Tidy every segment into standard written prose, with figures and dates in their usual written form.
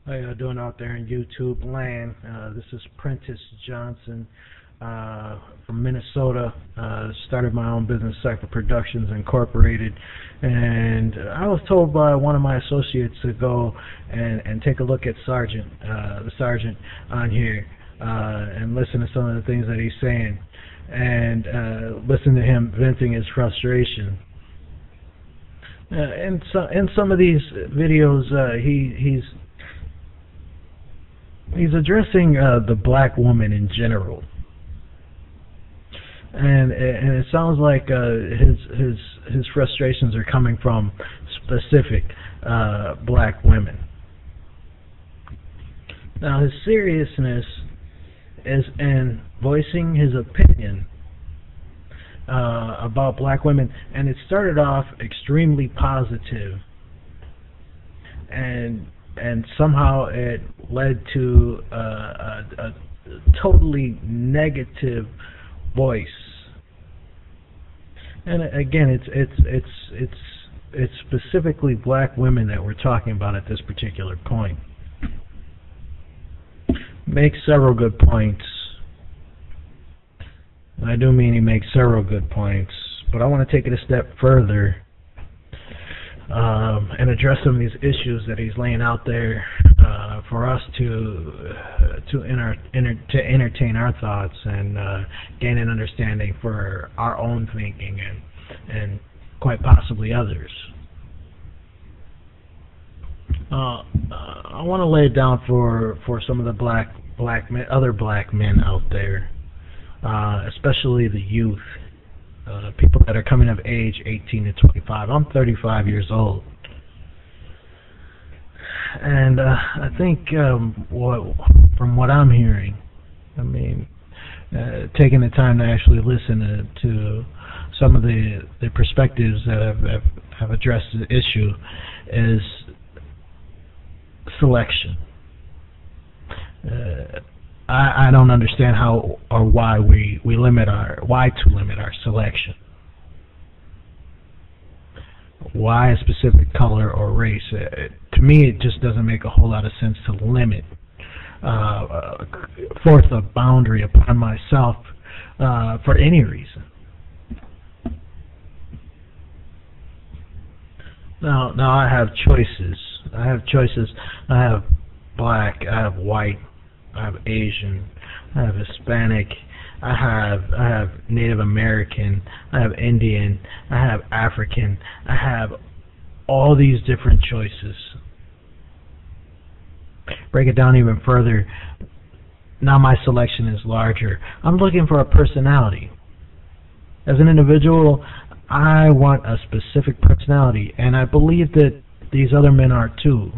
How y'all doing out there in YouTube land? This is Prentice Johnson from Minnesota. Started my own business, Cipher Productions Incorporated, and I was told by one of my associates to go and take a look at the sergeant on here and listen to some of the things that he's saying, and listen to him venting his frustration. In some of these videos, he's addressing the black woman in general, and it sounds like his frustrations are coming from specific black women. Now, his seriousness is in voicing his opinion about black women, and it started off extremely positive, and somehow it led to a totally negative voice. And again, it's specifically black women that we're talking about at this particular point. Makes several good points. And I do mean he makes several good points, but I want to take it a step further and address some of these issues that he's laying out there for us to entertain our thoughts and gain an understanding for our own thinking and quite possibly others. I want to lay it down for some of the other black men out there, especially the youth. People that are coming of age, 18 to 25. I'm 35 years old, and I think from what I'm hearing, I mean, taking the time to actually listen to some of the perspectives that have addressed the issue is selection. I don't understand how or why to limit our selection. Why a specific color or race? To me, it just doesn't make a whole lot of sense to limit, force a boundary upon myself for any reason. Now I have choices. I have black. I have white. I have Asian, I have Hispanic, I have Native American, I have Indian, I have African, I have all these different choices. Break it down even further. Now my selection is larger. I'm looking for a personality. As an individual, I want a specific personality, and I believe that these other men are too.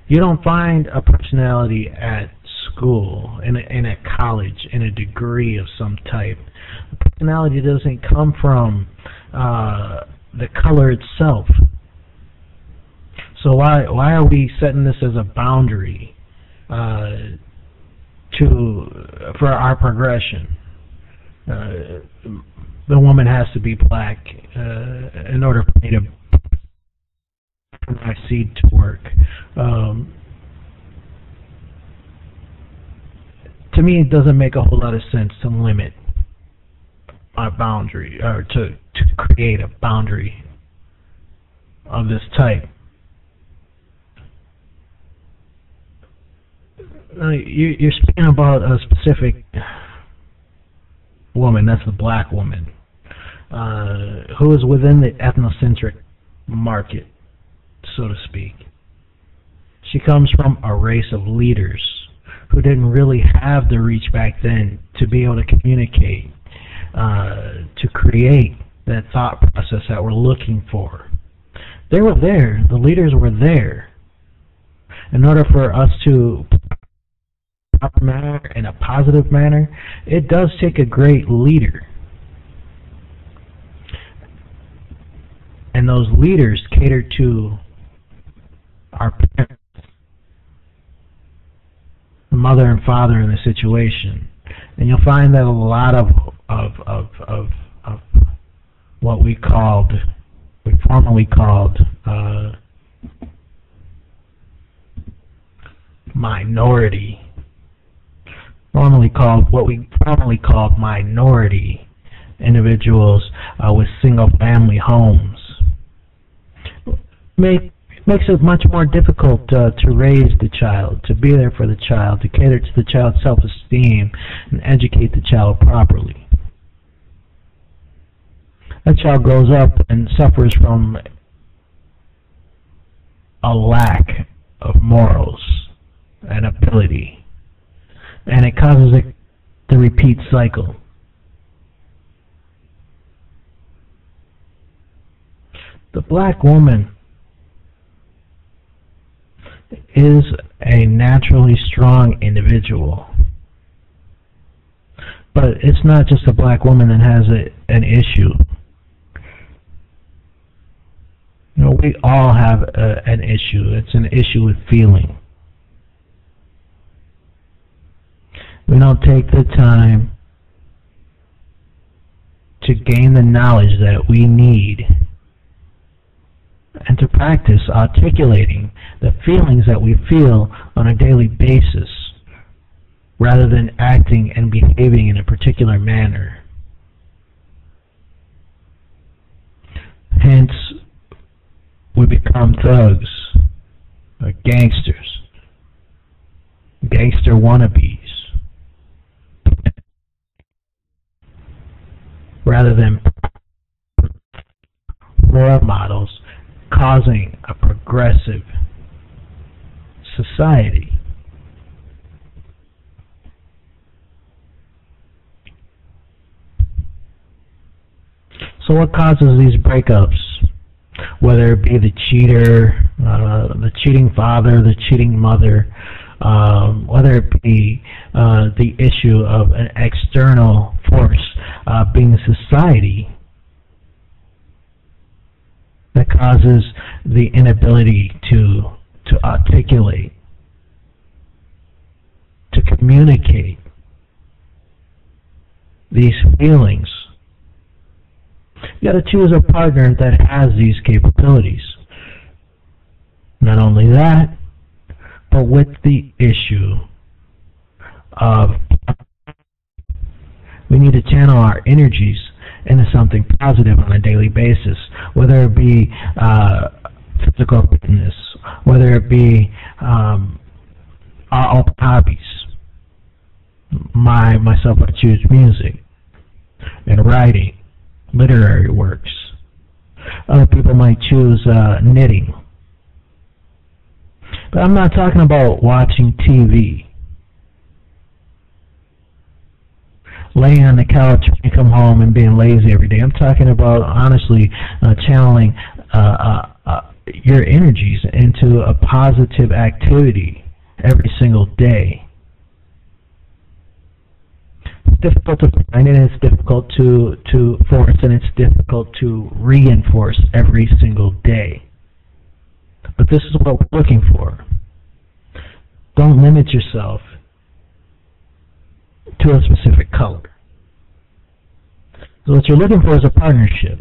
You don't find a personality at school, in a college, in a degree of some type. A personality doesn't come from the color itself. So why are we setting this as a boundary for our progression? The woman has to be black in order for me to my seed to work. To me, it doesn't make a whole lot of sense to limit our boundary, or to create a boundary of this type. You're speaking about a specific woman, that's the black woman, who is within the ethnocentric market, so to speak. She comes from a race of leaders who didn't really have the reach back then to be able to communicate, to create that thought process that we're looking for. They were there. The leaders were there. In order for us to proper manner, in a positive manner, it does take a great leader. And those leaders cater to our parents, the mother and father in the situation. And you'll find that a lot of what we formerly called minority, what we formerly called minority individuals with single-family homes. Makes it much more difficult to raise the child, to be there for the child, to cater to the child's self-esteem, and educate the child properly. That child grows up and suffers from a lack of morals and ability, and it causes the repeat cycle. The black woman is a naturally strong individual, but it's not just a black woman that has an issue. You know, we all have an issue. It's an issue with feeling. We don't take the time to gain the knowledge that we need and to practice articulating the feelings that we feel on a daily basis rather than acting and behaving in a particular manner. Hence, we become thugs, or gangsters, gangster wannabes, rather than role models, causing a progressive society. So what causes these breakups? Whether it be the cheater, the cheating father, the cheating mother, whether it be the issue of an external force being society that causes the inability to articulate, to communicate these feelings. You got to choose a partner that has these capabilities. Not only that, but with the issue of we need to channel our energies into something positive on a daily basis, whether it be physical fitness, whether it be our own hobbies. Myself, I choose music and writing, literary works. Other people might choose knitting. But I'm not talking about watching TV, laying on the couch when you come home and being lazy every day. I'm talking about honestly channeling your energies into a positive activity every single day. It's difficult to find, and it's difficult to force, and it's difficult to reinforce every single day. But this is what we're looking for. Don't limit yourself to a specific color. So what you're looking for is a partnership.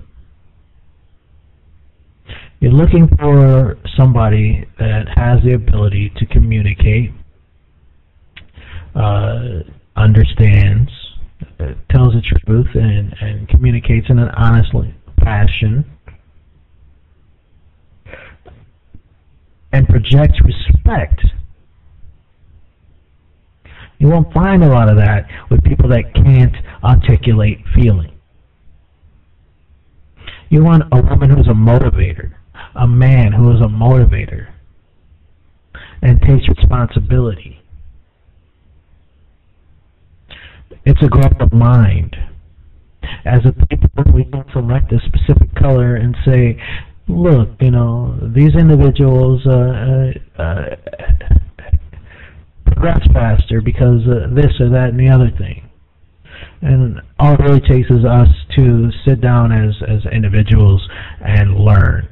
You're looking for somebody that has the ability to communicate, understands, tells the truth, and communicates in an honest fashion, and projects respect. You won't find a lot of that with people that can't articulate feeling. You want a woman who's a motivator, a man who is a motivator, and takes responsibility. It's a growth of mind. As a people, we can select a specific color and say, look, you know, these individuals progress faster because this or that and the other thing. And all it really takes is us to sit down as individuals and learn.